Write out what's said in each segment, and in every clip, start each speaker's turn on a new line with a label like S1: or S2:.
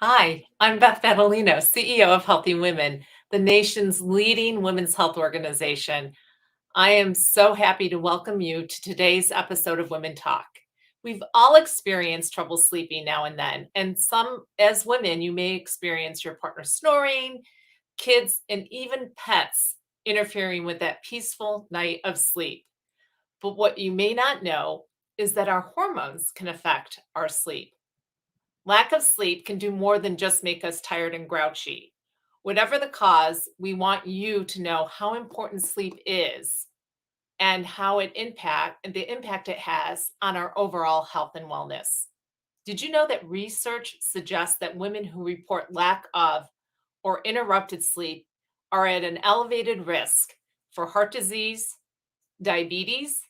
S1: Hi, I'm Beth Badalino, CEO of Healthy Women, the nation's leading women's health organization. I am so happy to welcome you to today's episode of Women Talk. We've all experienced trouble sleeping now and then, and some, as women, you may experience your partner snoring, kids, and even pets interfering with that peaceful night of sleep. But what you may not know is that our hormones can affect our sleep. Lack of sleep can do more than just make us tired and grouchy. Whatever the cause, we want you to know how important sleep is and the impact it has on our overall health and wellness. Did you know that research suggests that women who report lack of or interrupted sleep are at an elevated risk for heart disease, diabetes,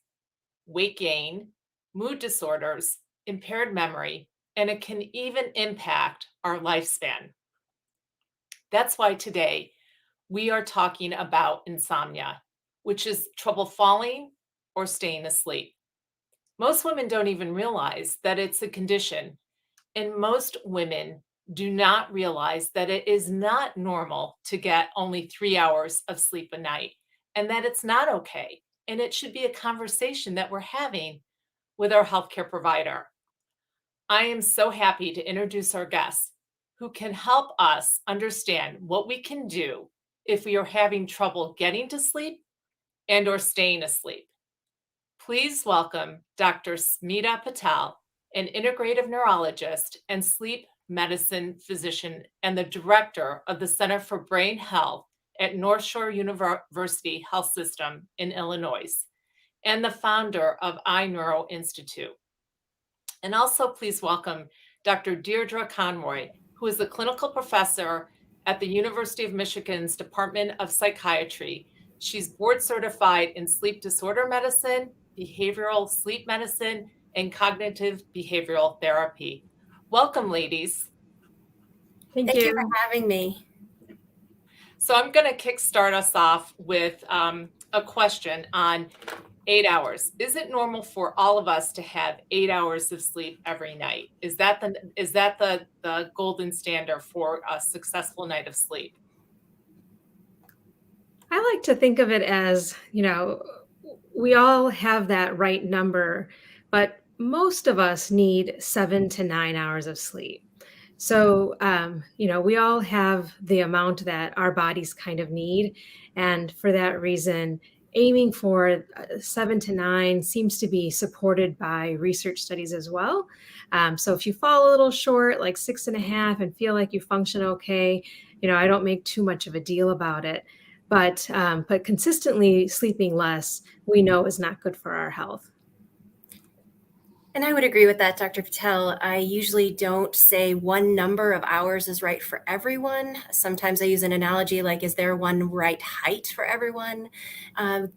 S1: weight gain, mood disorders, impaired memory, and it can even impact our lifespan. That's why today we are talking about insomnia, which is trouble falling or staying asleep. Most women don't even realize that it's a condition, and most women do not realize that it is not normal to get only 3 hours of sleep a night, and that it's not okay. And it should be a conversation that we're having with our healthcare provider. I am so happy to introduce our guests who can help us understand what we can do if we are having trouble getting to sleep and or staying asleep. Please welcome Dr. Smita Patel, an integrative neurologist and sleep medicine physician and the director of the Center for Brain Health at North Shore University Health System in Illinois, and the founder of iNeuro Institute. And also please welcome Dr. Deirdre Conroy, who is a clinical professor at the University of Michigan's Department of Psychiatry. She's board certified in sleep disorder medicine, behavioral sleep medicine, and cognitive behavioral therapy. Welcome, ladies.
S2: Thank you for having me.
S1: So I'm going to kickstart us off with a question on 8 hours. Is it normal for all of us to have 8 hours of sleep every night? Is that the golden standard for a successful night of sleep?
S2: I like to think of it as, we all have that right number, but most of us need 7 to 9 hours of sleep. So, we all have the amount that our bodies kind of need. And for that reason, aiming for 7 to 9 seems to be supported by research studies as well. So if you fall a little short, like 6.5, and feel like you function okay, I don't make too much of a deal about it. But consistently sleeping less, we know is not good for our health.
S3: And I would agree with that, Dr. Patel. I usually don't say one number of hours is right for everyone. Sometimes I use an analogy like, is there one right height for everyone?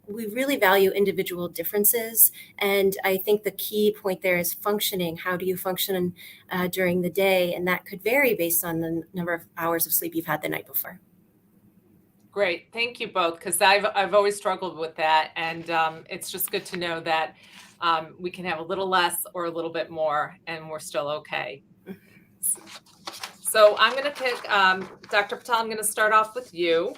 S3: We really value individual differences. And I think the key point there is functioning. How do you function during the day? And that could vary based on the number of hours of sleep you've had the night before.
S1: Great. Thank you both, because I've always struggled with that. And it's just good to know that we can have a little less or a little bit more, and we're still okay. So I'm going to pick, Dr. Patel, I'm going to start off with you.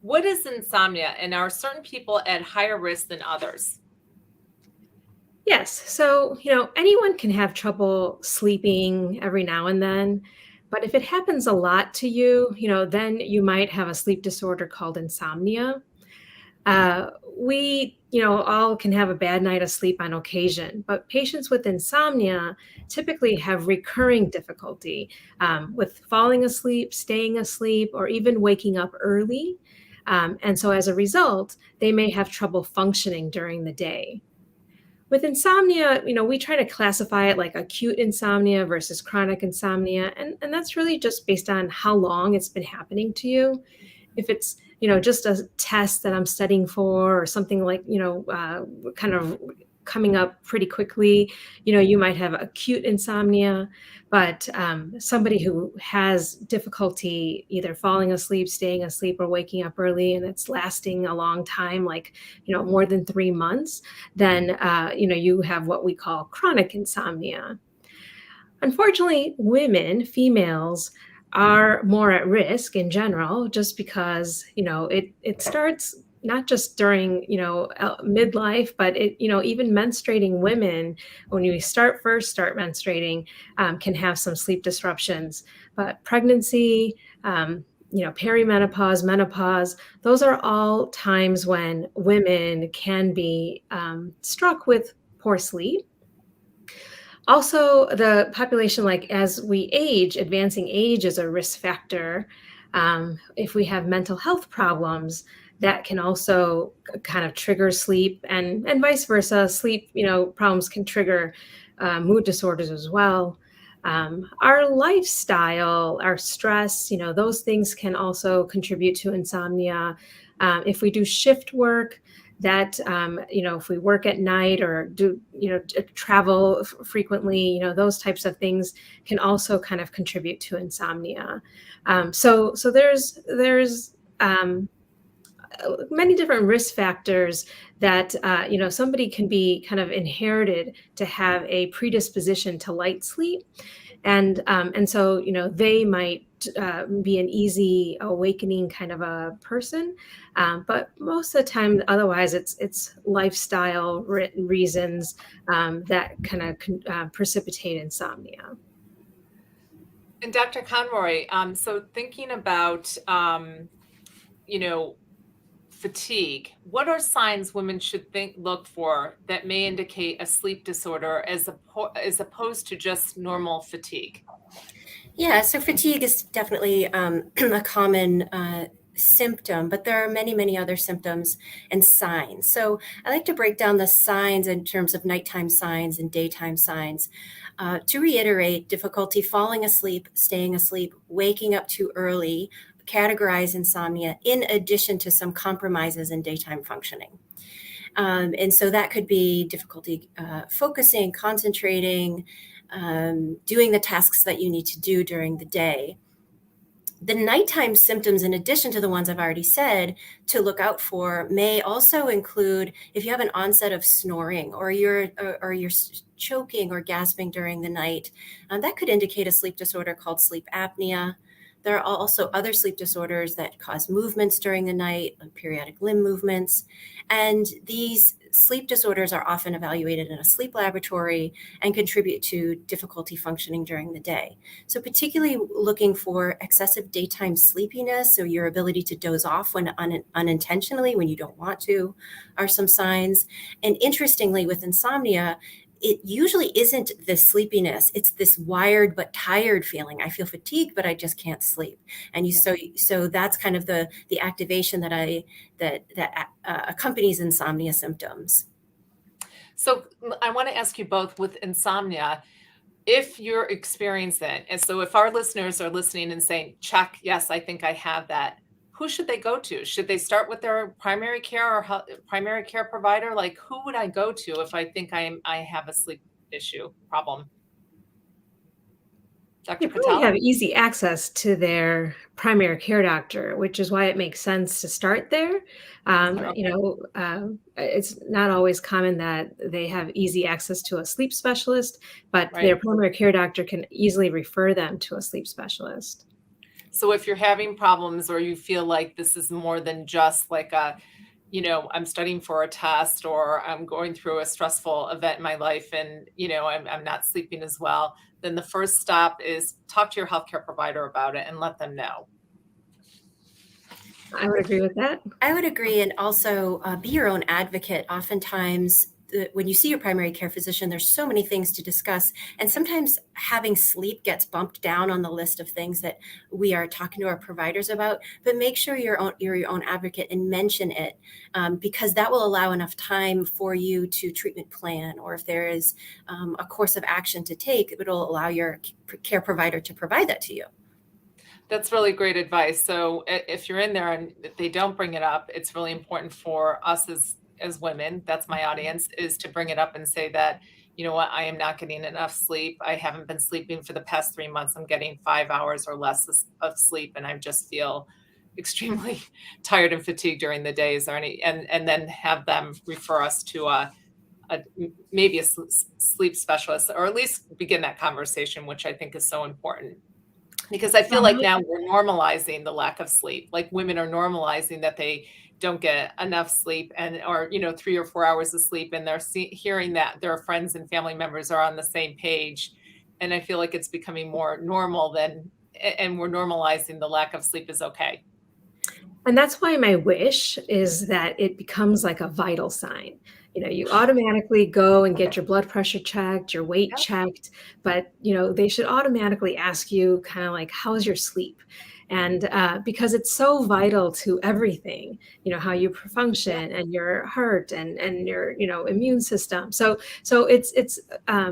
S1: What is insomnia, and are certain people at higher risk than others?
S2: Yes. So, anyone can have trouble sleeping every now and then. But if it happens a lot to you, then you might have a sleep disorder called insomnia. We, all can have a bad night of sleep on occasion, but patients with insomnia typically have recurring difficulty with falling asleep, staying asleep, or even waking up early. And so as a result, they may have trouble functioning during the day. With insomnia, we try to classify it like acute insomnia versus chronic insomnia. And that's really just based on how long it's been happening to you. If it's, just a test that I'm studying for or something like, kind of coming up pretty quickly, you might have acute insomnia. But somebody who has difficulty either falling asleep, staying asleep, or waking up early, and it's lasting a long time, like, more than 3 months, then, you have what we call chronic insomnia. Unfortunately, females, are more at risk in general, just because it starts not just during midlife, but even menstruating women, when we start menstruating, can have some sleep disruptions. But pregnancy, perimenopause, menopause, those are all times when women can be struck with poor sleep. Also, the population, like as we age, advancing age is a risk factor. If we have mental health problems, that can also kind of trigger sleep, and vice versa. Sleep, problems can trigger mood disorders as well. Our lifestyle, our stress, those things can also contribute to insomnia. If we do shift work, that if we work at night or do travel frequently, those types of things can also kind of contribute to insomnia. So there's many different risk factors that somebody can be kind of inherited to have a predisposition to light sleep, and so they might be an easy awakening kind of a person, but most of the time, otherwise, it's lifestyle reasons that kind of precipitate insomnia.
S1: And Dr. Conroy, so thinking about, fatigue, what are signs women should look for that may indicate a sleep disorder as opposed to just normal fatigue?
S3: Yeah, so fatigue is definitely a common symptom, but there are many, many other symptoms and signs. So I like to break down the signs in terms of nighttime signs and daytime signs. To reiterate, difficulty falling asleep, staying asleep, waking up too early, categorize insomnia in addition to some compromises in daytime functioning. And so that could be difficulty focusing, concentrating, doing the tasks that you need to do during the day. The nighttime symptoms, in addition to the ones I've already said, to look out for may also include if you have an onset of snoring or you're choking or gasping during the night. That could indicate a sleep disorder called sleep apnea. There are also other sleep disorders that cause movements during the night, like periodic limb movements. And these sleep disorders are often evaluated in a sleep laboratory and contribute to difficulty functioning during the day. So particularly looking for excessive daytime sleepiness, so your ability to doze off when unintentionally when you don't want to, are some signs. And interestingly, with insomnia, it usually isn't the sleepiness. It's this wired but tired feeling. I feel fatigued, but I just can't sleep. And so that's kind of the activation that accompanies insomnia symptoms.
S1: So I want to ask you both, with insomnia, if you're experiencing it, and so if our listeners are listening and saying, check, yes, I think I have that, who should they go to? Should they start with their primary care or primary care provider? Like, who would I go to if I think I have a sleep issue problem?
S2: They
S1: Dr.
S2: probably
S1: Patel?
S2: have easy access to their primary care doctor, which is why it makes sense to start there.
S1: Okay.
S2: It's not always common that they have easy access to a sleep specialist, but their
S1: Right.
S2: primary care doctor can easily refer them to a sleep specialist.
S1: So if you're having problems or you feel like this is more than just like I'm studying for a test or I'm going through a stressful event in my life and, I'm not sleeping as well, then the first stop is talk to your healthcare provider about it and let them know.
S2: I would agree with that.
S3: I would agree, and also be your own advocate. Oftentimes, when you see your primary care physician, there's so many things to discuss, and sometimes having sleep gets bumped down on the list of things that we are talking to our providers about. But make sure you're your own advocate and mention it, because that will allow enough time for you to treatment plan, or if there is a course of action to take, it will allow your care provider to provide that to you.
S1: That's really great advice. So if you're in there and they don't bring it up, it's really important for us as women, that's my audience, is to bring it up and say that, you know what, I am not getting enough sleep. I haven't been sleeping for the past 3 months. I'm getting 5 hours or less of sleep, and I just feel extremely tired and fatigued during the day. Is there any, and then have them refer us to a maybe a sleep specialist, or at least begin that conversation, which I think is so important. Because I feel like now we're normalizing the lack of sleep. Like women are normalizing that they don't get enough sleep or 3 or 4 hours of sleep, and they're hearing that their friends and family members are on the same page. And I feel like it's becoming more normal and we're normalizing the lack of sleep is okay.
S2: And that's why my wish is that it becomes like a vital sign. You automatically go and get your blood pressure checked, your weight checked, but they should automatically ask you kind of like, how's your sleep? And because it's so vital to everything, how you function and your heart and your immune system. So it's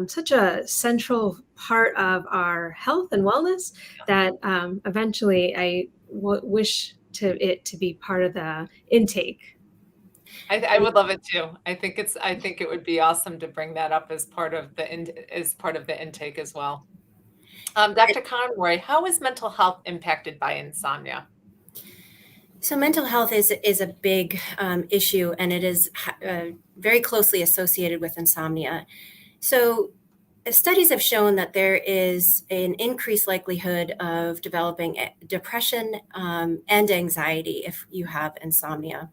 S2: such a central part of our health and wellness that eventually I wish it to be part of the intake.
S1: I would love it too. I think it would be awesome to bring that up as part of the intake as well. Dr. Conroy, how is mental health impacted by insomnia?
S3: So mental health is a big issue, and it is very closely associated with insomnia. So studies have shown that there is an increased likelihood of developing depression and anxiety if you have insomnia.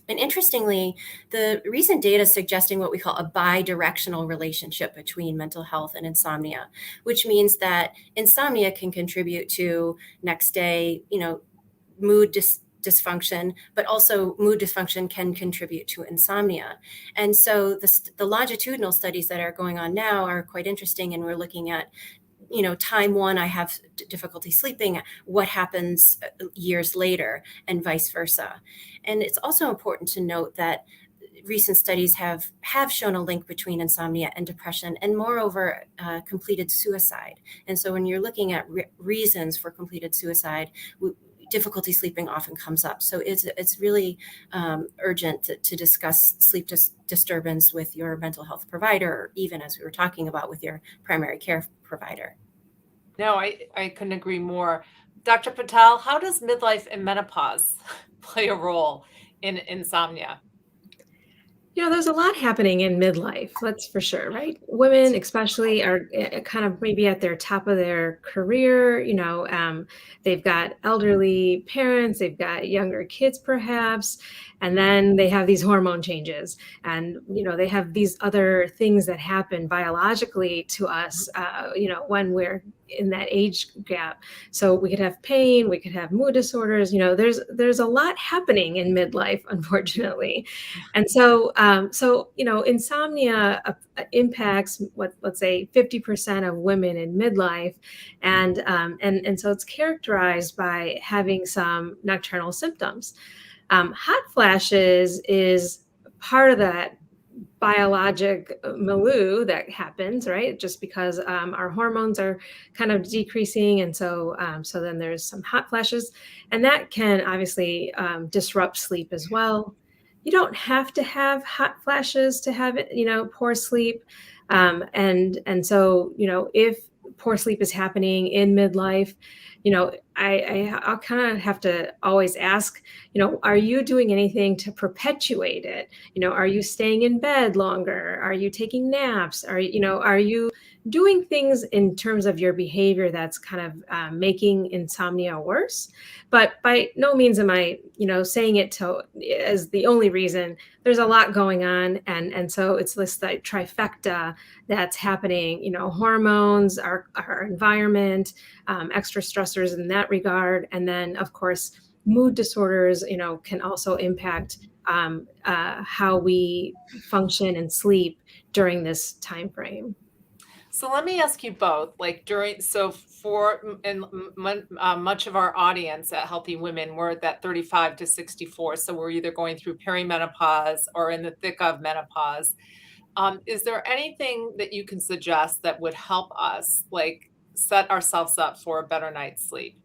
S3: And interestingly, the recent data suggesting what we call a bi-directional relationship between mental health and insomnia, which means that insomnia can contribute to next day, mood dysfunction, but also mood dysfunction can contribute to insomnia. And so the longitudinal studies that are going on now are quite interesting, and we're looking at time one, I have difficulty sleeping, what happens years later, and vice versa. And it's also important to note that recent studies have shown a link between insomnia and depression, and moreover, completed suicide. And so when you're looking at reasons for completed suicide, difficulty sleeping often comes up. So it's really urgent to discuss sleep disturbance with your mental health provider, or even, as we were talking about, with your primary care provider.
S1: No, I couldn't agree more. Dr. Patel, how does midlife and menopause play a role in insomnia?
S2: There's a lot happening in midlife, that's for sure, right? Women especially are kind of maybe at their top of their career. They've got elderly parents, they've got younger kids perhaps, and then they have these hormone changes, and they have these other things that happen biologically to us, when we're in that age gap. So we could have pain, we could have mood disorders. There's a lot happening in midlife, unfortunately. And so insomnia impacts let's say 50% of women in midlife, and so it's characterized by having some nocturnal symptoms. Hot flashes is part of that biologic milieu that happens, right? Just because our hormones are kind of decreasing, and so then there's some hot flashes, and that can obviously disrupt sleep as well. You don't have to have hot flashes to have poor sleep, and so if poor sleep is happening in midlife, I'll kind of have to always ask, are you doing anything to perpetuate it? Are you staying in bed longer? Are you taking naps? Are you doing things in terms of your behavior that's kind of making insomnia worse? But by no means am I, saying it as the only reason. There's a lot going on, and so it's this like trifecta that's happening. Hormones, our environment, extra stressors in that regard, and then of course mood disorders, can also impact how we function and sleep during this time frame.
S1: So let me ask you both, like much of our audience at Healthy Women, we're at that 35 to 64. So we're either going through perimenopause or in the thick of menopause. Is there anything that you can suggest that would help us like set ourselves up for a better night's sleep?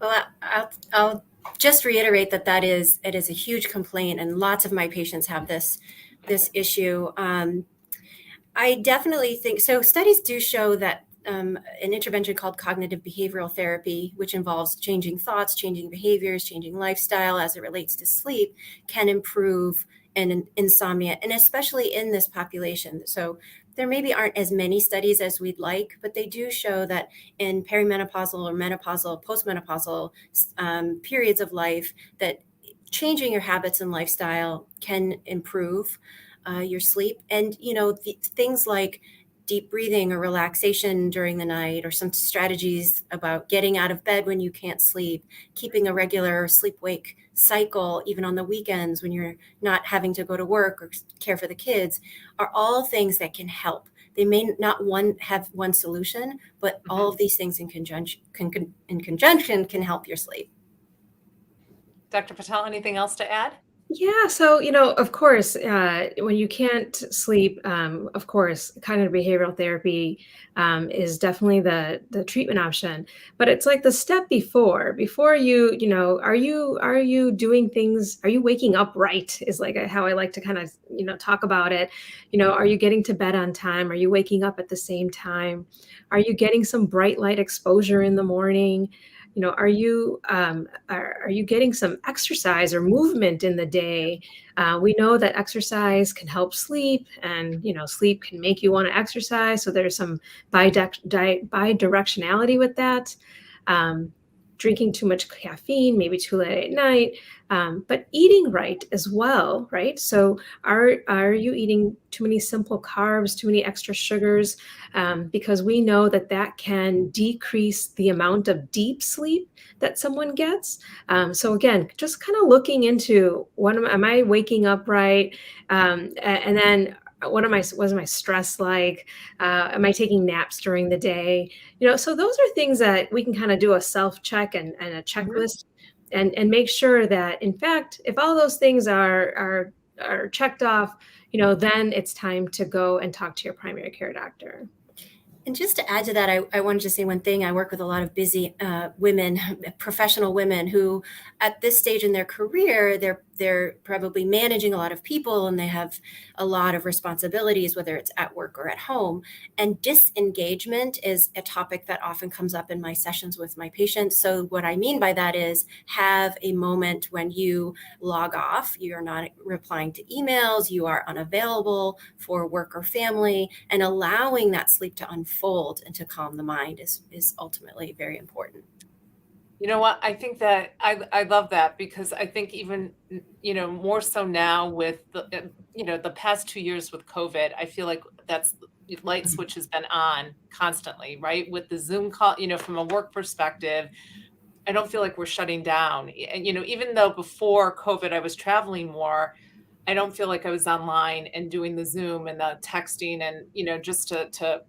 S3: Well, I'll just reiterate that it is a huge complaint, and lots of my patients have this issue. I definitely think so. Studies do show that an intervention called cognitive behavioral therapy, which involves changing thoughts, changing behaviors, changing lifestyle as it relates to sleep, can improve insomnia, and especially in this population. So there maybe aren't as many studies as we'd like, but they do show that in perimenopausal or menopausal, postmenopausal periods of life, that changing your habits and lifestyle can improve your sleep. And, things like deep breathing or relaxation during the night, or some strategies about getting out of bed when you can't sleep, keeping a regular sleep-wake cycle, even on the weekends when you're not having to go to work or care for the kids, are all things that can help. They may not have one solution, but all of these things in conjunction can help your sleep.
S1: Dr. Patel, anything else to add?
S2: Yeah, so of course, when you can't sleep, of course, cognitive behavioral therapy is definitely the treatment option. But it's like the step before are you doing things? Are you waking up right? Is like how I like to kind of talk about it. Are you getting to bed on time? Are you waking up at the same time? Are you getting some bright light exposure in the morning? Are you getting some exercise or movement in the day? We know that exercise can help sleep, and sleep can make you want to exercise. So there's some bidirectionality with that. Drinking too much caffeine, maybe too late at night, but eating right as well, right? So are you eating too many simple carbs, too many extra sugars? Because we know that can decrease the amount of deep sleep that someone gets. So again, just kind of looking into am I waking up right? And then was my stress like? Am I taking naps during the day? So those are things that we can kind of do a self-check and a checklist, and make sure that, in fact, if all those things are checked off, then it's time to go and talk to your primary care doctor.
S3: And just to add to that, I wanted to say one thing. I work with a lot of busy women, professional women, who at this stage in their career, they're probably managing a lot of people, and they have a lot of responsibilities, whether it's at work or at home. And disengagement is a topic that often comes up in my sessions with my patients. So what I mean by that is, have a moment when you log off, you're not replying to emails, you are unavailable for work or family, and allowing that sleep to unfold and to calm the mind is ultimately very important.
S1: You know what? I think that I love that, because I think even, more so now with the past 2 years with COVID, I feel like that's the light switch has been on constantly, right? With the Zoom call, from a work perspective, I don't feel like we're shutting down. And, even though before COVID, I was traveling more, I don't feel like I was online and doing the Zoom and the texting and, just to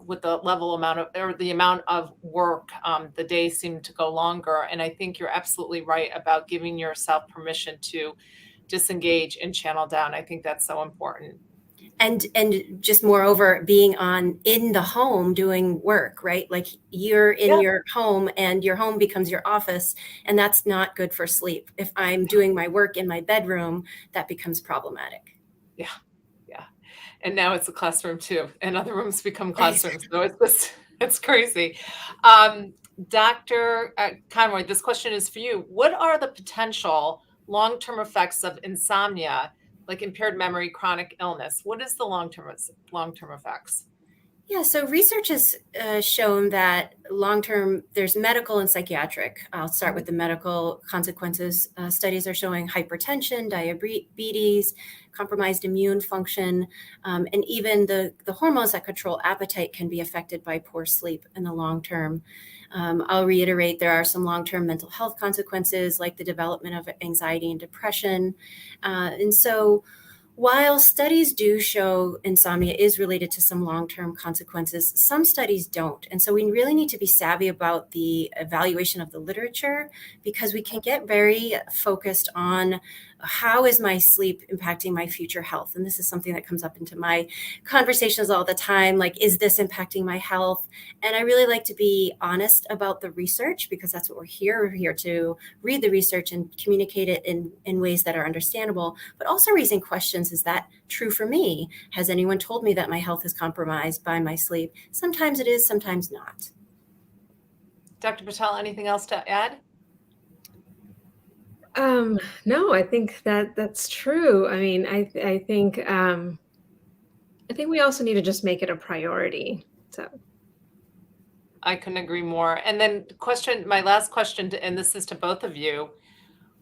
S1: with the the amount of work, the days seem to go longer. And I think you're absolutely right about giving yourself permission to disengage and channel down. I think that's so important.
S3: And just moreover, being in the home doing work, right? Like you're in your home, and your home becomes your office, and that's not good for sleep. If I'm doing my work in my bedroom, that becomes problematic.
S1: Yeah. And now it's a classroom too, and other rooms become classrooms. So it's crazy. Dr. Conroy, this question is for you. What are the potential long-term effects of insomnia, like impaired memory, chronic illness? What is the long-term effects?
S3: Yeah, so research has shown that long-term, there's medical and psychiatric. I'll start with the medical consequences. Studies are showing hypertension, diabetes, compromised immune function, and even the hormones that control appetite can be affected by poor sleep in the long term. I'll reiterate, there are some long-term mental health consequences, like the development of anxiety and depression. And so while studies do show insomnia is related to some long-term consequences, some studies don't. And so we really need to be savvy about the evaluation of the literature, because we can get very focused on how is my sleep impacting my future health? And this is something that comes up into my conversations all the time. Like, is this impacting my health? And I really like to be honest about the research, because that's what we're here. We're here to read the research and communicate it in ways that are understandable, but also raising questions. Is that true for me? Has anyone told me that my health is compromised by my sleep? Sometimes it is, sometimes not.
S1: Dr. Patel, anything else to add?
S2: No, I think that's true. I mean, I think we also need to just make it a priority. So
S1: I couldn't agree more. And then my last question, and this is to both of you.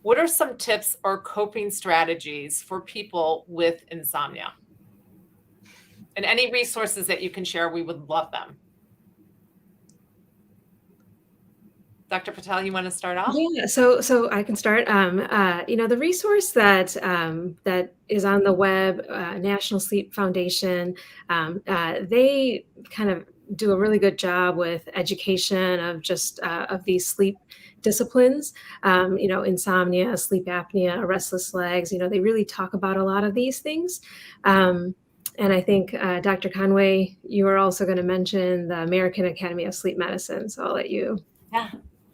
S1: What are some tips or coping strategies for people with insomnia? And any resources that you can share, we would love them. Dr. Patel, you want to start off?
S2: yeah, so I can start. The resource that is on the web, National Sleep Foundation, they kind of do a really good job with education of just of these sleep disciplines. Insomnia, sleep apnea, restless legs. They really talk about a lot of these things. And I think, Dr. Conway, you were also going to mention the American Academy of Sleep Medicine. So I'll let you.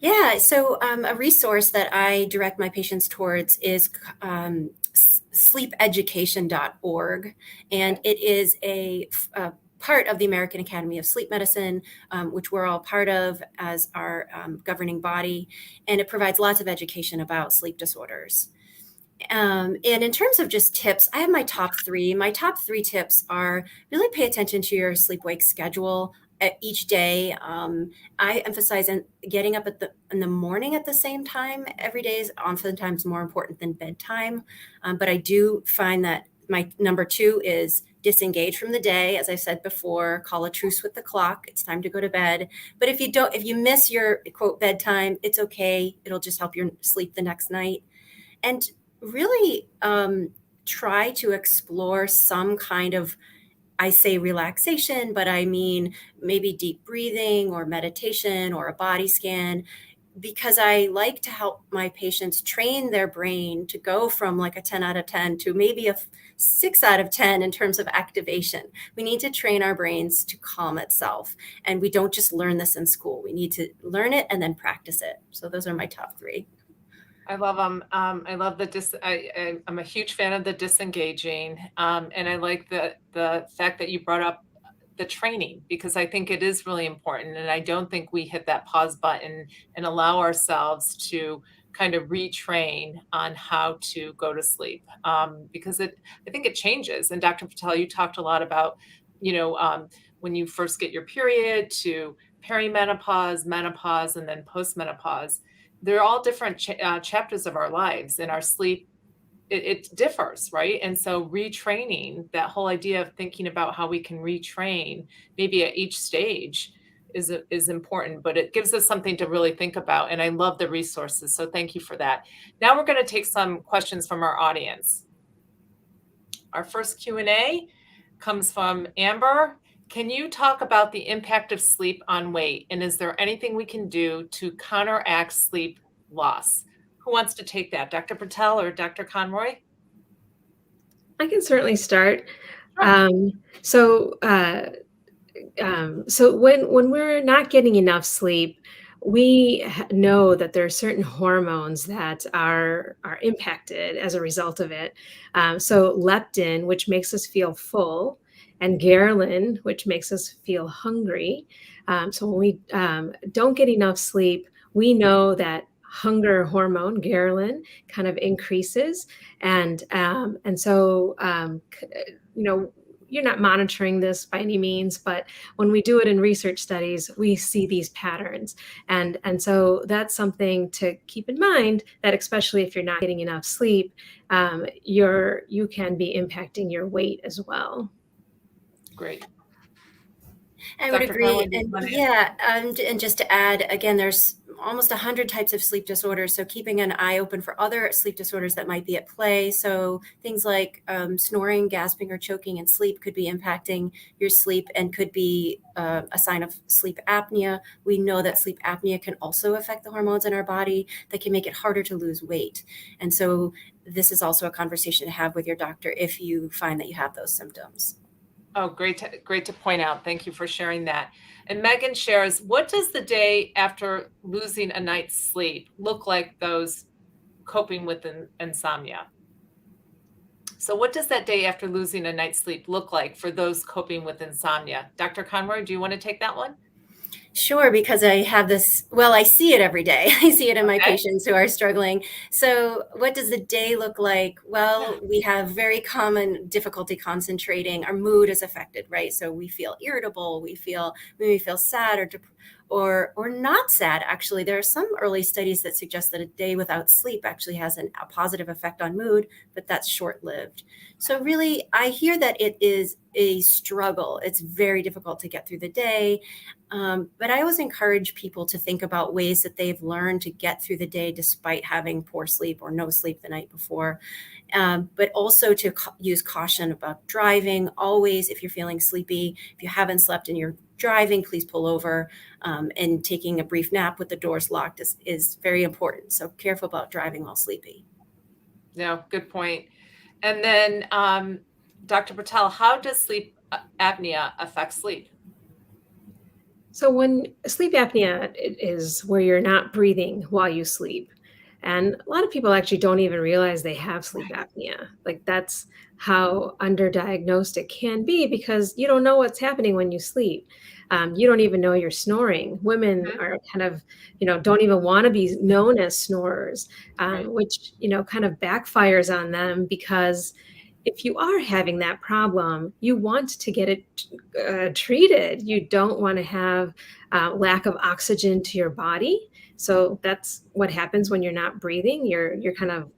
S3: Yeah, so a resource that I direct my patients towards is sleepeducation.org. And it is a part of the American Academy of Sleep Medicine, which we're all part of as our governing body. And it provides lots of education about sleep disorders. And in terms of just tips, I have my top three. My top three tips are really pay attention to your sleep-wake schedule each day. I emphasize getting up in the morning at the same time every day is oftentimes more important than bedtime. But I do find that my number two is disengage from the day. As I said before, call a truce with the clock. It's time to go to bed. But if you miss your quote bedtime, it's okay. It'll just help your sleep the next night. And really try to explore some kind of, I say relaxation, but I mean maybe deep breathing or meditation or a body scan, because I like to help my patients train their brain to go from like a 10 out of 10 to maybe a 6 out of 10 in terms of activation. We need to train our brains to calm itself. And we don't just learn this in school. We need to learn it and then practice it. So those are my top three.
S1: I love them. I love I'm a huge fan of the disengaging. And I like the fact that you brought up the training, because I think it is really important. And I don't think we hit that pause button and allow ourselves to kind of retrain on how to go to sleep. Because I think it changes. And Dr. Patel, you talked a lot about, when you first get your period to perimenopause, menopause, and then postmenopause. They're all different chapters of our lives, and our sleep, it differs, right? And so retraining, that whole idea of thinking about how we can retrain maybe at each stage is important, but it gives us something to really think about. And I love the resources. So thank you for that. Now we're going to take some questions from our audience. Our first Q&A comes from Amber. Can you talk about the impact of sleep on weight? And is there anything we can do to counteract sleep loss? Who wants to take that? Dr. Patel or Dr. Conroy?
S2: I can certainly start.
S1: Sure.
S2: So when we're not getting enough sleep, we know that there are certain hormones that are impacted as a result of it. So leptin, which makes us feel full, and ghrelin, which makes us feel hungry. So when we don't get enough sleep, we know that hunger hormone, ghrelin, kind of increases. And so, you're not monitoring this by any means, but when we do it in research studies, we see these patterns. And so that's something to keep in mind, that especially if you're not getting enough sleep, you can be impacting your weight as well.
S1: Great.
S3: I would
S1: Dr.
S3: agree.
S1: Conway,
S3: And yeah, and just to add, again, there's almost 100 types of sleep disorders. So keeping an eye open for other sleep disorders that might be at play. So things like snoring, gasping, or choking in sleep could be impacting your sleep and could be a sign of sleep apnea. We know that sleep apnea can also affect the hormones in our body that can make it harder to lose weight. And so this is also a conversation to have with your doctor if you find that you have those symptoms.
S1: Oh, great to point out. Thank you for sharing that. And Megan shares, what does the day after losing a night's sleep look like those coping with insomnia? So what does that day after losing a night's sleep look like for those coping with insomnia? Dr. Conroy, do you want to take that one?
S3: Sure, because I have this, well, I see it every day. I see it in my
S1: Okay.
S3: patients who are struggling. So what does the day look like? Well, we have very common difficulty concentrating. Our mood is affected, right? So we feel irritable, we may feel sad or not sad. Actually, there are some early studies that suggest that a day without sleep actually has a positive effect on mood, but that's short-lived. So really, I hear that it is a struggle. It's very difficult to get through the day. But I always encourage people to think about ways that they've learned to get through the day despite having poor sleep or no sleep the night before. But also to use caution about driving. Always, if you're feeling sleepy, if you haven't slept and you're driving, please pull over. And taking a brief nap with the doors locked is very important. So careful about driving while sleepy.
S1: No, good point. And then, Dr. Patel, how does sleep apnea affect sleep?
S2: So when sleep apnea is where you're not breathing while you sleep. And a lot of people actually don't even realize they have sleep apnea. Like that's how underdiagnosed it can be because you don't know what's happening when you sleep. You don't even know you're snoring. Women
S1: Mhm.
S2: are kind of, don't even want to be known as snorers,
S1: Right.
S2: which, kind of backfires on them because if you are having that problem, you want to get it treated. You don't want to have lack of oxygen to your body. So that's what happens when you're not breathing. You're kind of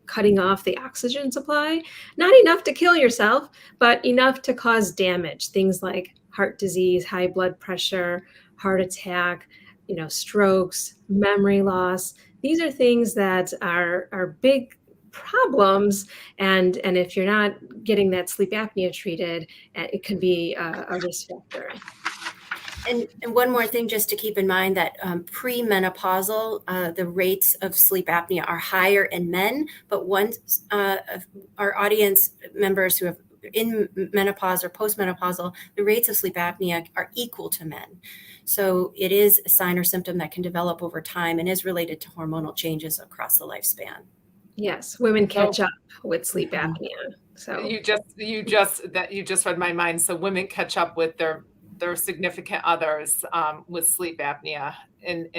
S2: cutting off the oxygen supply. Not enough to kill yourself, but enough to cause damage. Things like heart disease, high blood pressure, heart attack, strokes, memory loss. These are things that are big problems, and if you're not getting that sleep apnea treated, it can be a risk factor.
S3: And one more thing just to keep in mind that premenopausal, the rates of sleep apnea are higher in men, but once our audience members who have in menopause or postmenopausal, the rates of sleep apnea are equal to men. So it is a sign or symptom that can develop over time and is related to hormonal changes across the lifespan.
S2: Yes, women catch up with sleep
S1: Mhm.
S2: apnea. So
S1: You just read my mind. So women catch up with their significant others with sleep apnea in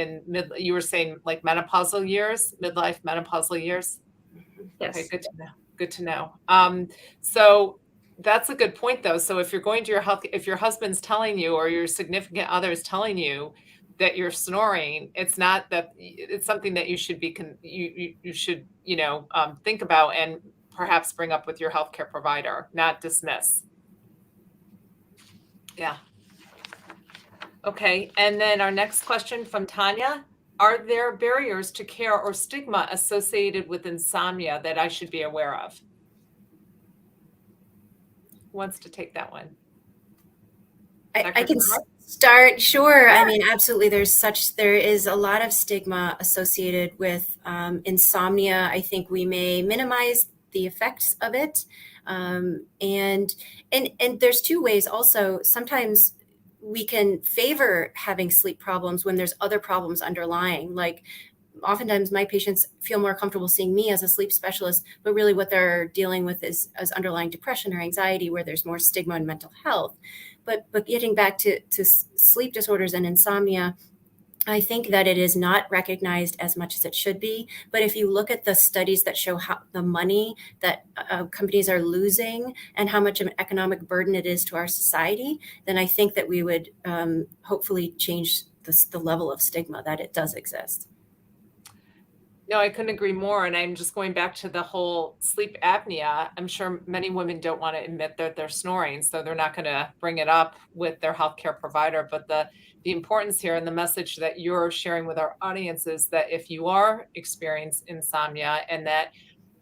S1: you were saying like menopausal years, midlife menopausal years. Okay,
S2: yes.
S1: good to know. Good to know. So that's a good point though. So if you're going to your health, if your husband's telling you or your significant other is telling you that you're snoring, it's not that it's something that you should be you should think about and perhaps bring up with your healthcare provider, not dismiss. Yeah. Okay. And then our next question from Tanya. Are there barriers to care or stigma associated with insomnia that I should be aware of? Who wants to take that one?
S3: I
S1: Dr.
S3: can
S1: Conroy?
S3: start. Sure.
S1: Yeah.
S3: I mean, absolutely. There is a lot of stigma associated with insomnia. I think we may minimize the effects of it. And there's two ways also. Sometimes we can favor having sleep problems when there's other problems underlying, like oftentimes my patients feel more comfortable seeing me as a sleep specialist, but really what they're dealing with is underlying depression or anxiety where there's more stigma in mental health. But getting back to sleep disorders and insomnia, I think that it is not recognized as much as it should be. But if you look at the studies that show how the money that companies are losing and how much of an economic burden it is to our society, then I think that we would hopefully change the level of stigma that it does exist.
S1: No, I couldn't agree more. And I'm just going back to the whole sleep apnea. I'm sure many women don't want to admit that they're snoring, so they're not going to bring it up with their healthcare provider. But the importance here and the message that you're sharing with our audience is that if you are experiencing insomnia and that,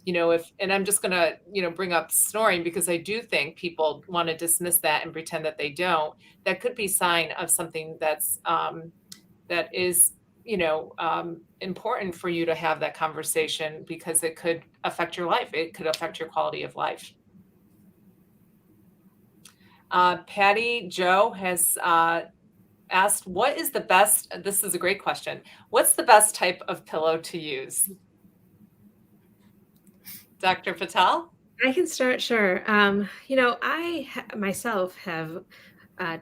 S1: and I'm just going to, bring up snoring because I do think people want to dismiss that and pretend that they don't. That could be sign of something that is important for you to have that conversation because it could affect your life. It could affect your quality of life. Patty Joe has asked, what is the best, this is a great question. What's the best type of pillow to use? Dr. Patel?
S2: I can start, sure. I myself have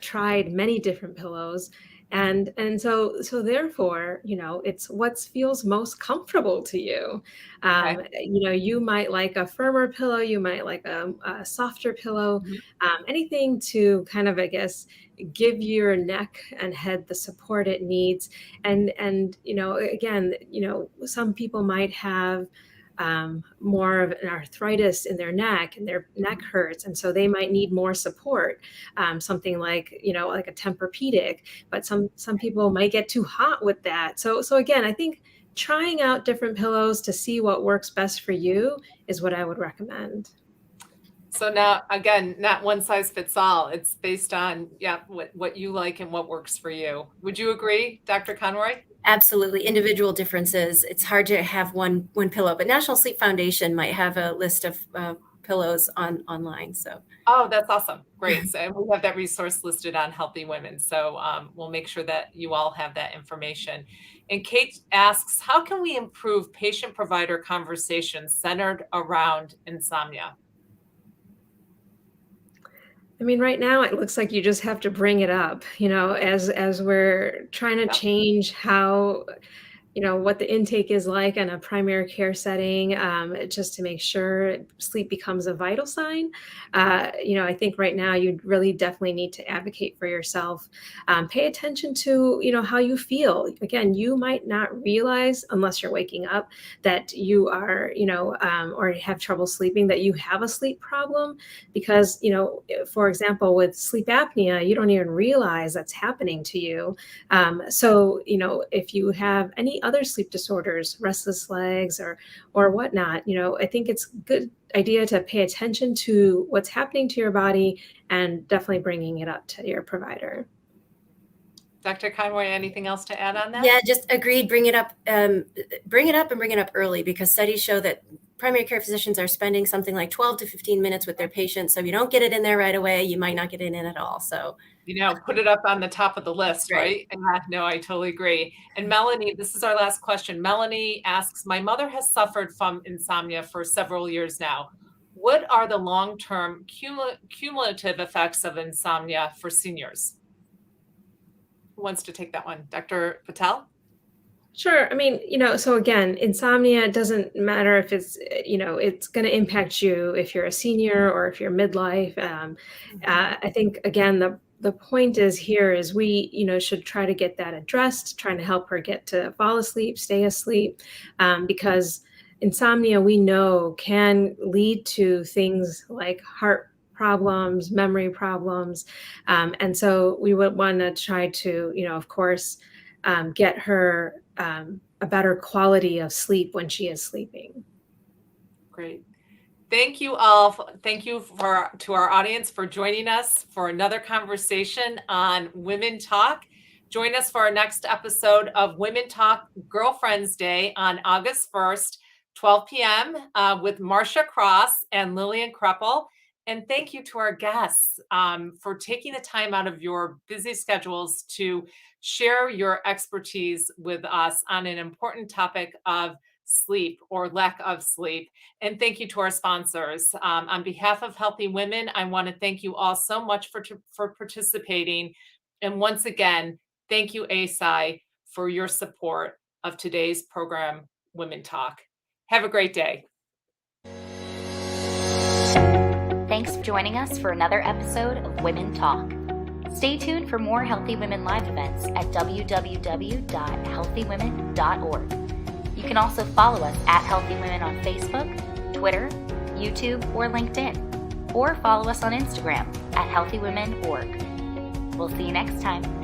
S2: tried many different pillows, and so therefore, it's what feels most comfortable to you.
S1: Okay.
S2: You might like a firmer pillow, you might like a softer pillow,
S1: Mhm.
S2: anything to kind of, I guess, give your neck and head the support it needs. And again, some people might have more of an arthritis in their neck, and their neck hurts, and so they might need more support, something like like a Tempur-Pedic. But some people might get too hot with that. So again, I think trying out different pillows to see what works best for you is what I would recommend.
S1: So now, again, not one size fits all. It's based on, what you like and what works for you. Would you agree, Dr. Conroy?
S3: Absolutely. Individual differences. It's hard to have one pillow, but National Sleep Foundation might have a list of pillows online. So,
S1: Oh, that's awesome. Great. So, and we have that resource listed on Healthy Women. So we'll make sure that you all have that information. And Kate asks, how can we improve patient-provider conversations centered around insomnia?
S2: I mean, right now it looks like you just have to bring it up, as we're trying to
S1: Yep.
S2: change how, what the intake is like in a primary care setting, just to make sure sleep becomes a vital sign. I think right now you really definitely need to advocate for yourself. Pay attention to, how you feel. Again, you might not realize unless you're waking up that you are, or have trouble sleeping, that you have a sleep problem because, for example, with sleep apnea, you don't even realize that's happening to you. So, if you have any other sleep disorders, restless legs or whatnot, I think it's a good idea to pay attention to what's happening to your body and definitely bringing it up to your provider.
S1: Dr. Conroy, anything else to add on that?
S3: yeah, just agreed. Bring it up and bring it up early, because studies show that primary care physicians are spending something like 12 to 15 minutes with their patients. So if you don't get it in there right away, you might not get it in at all. So
S1: Put it up on the top of the list,
S3: Right.
S1: right? No, I totally agree. And Melanie, this is our last question. Melanie asks, my mother has suffered from insomnia for several years now. What are the long-term cumulative effects of insomnia for seniors? Who wants to take that one? Dr. Patel?
S2: Sure. I mean, so again, insomnia doesn't matter if it's going to impact you if you're a senior or if you're midlife. I think, again, the point is here is we, should try to get that addressed, trying to help her get to fall asleep, stay asleep, because insomnia, we know, can lead to things like heart problems, memory problems. And so we would want to try to, of course, get her a better quality of sleep when she is sleeping.
S1: Great. Thank you all. Thank you to our audience for joining us for another conversation on Women Talk. Join us for our next episode of Women Talk Girlfriends Day on August 1st, 12 p.m. With Marcia Cross and Lillian Kreppel. And thank you to our guests for taking the time out of your busy schedules to share your expertise with us on an important topic of sleep or lack of sleep. And thank you to our sponsors. On behalf of Healthy Women, I want to thank you all so much for participating. And once again, thank you, ASI, for your support of today's program, Women Talk. Have a great day.
S4: Thanks for joining us for another episode of Women Talk. Stay tuned for more Healthy Women Live events at www.healthywomen.org. You You can also follow us at Healthy Women on Facebook, Twitter, YouTube, or LinkedIn, or follow us on Instagram at healthywomen.org. We'll see you next time.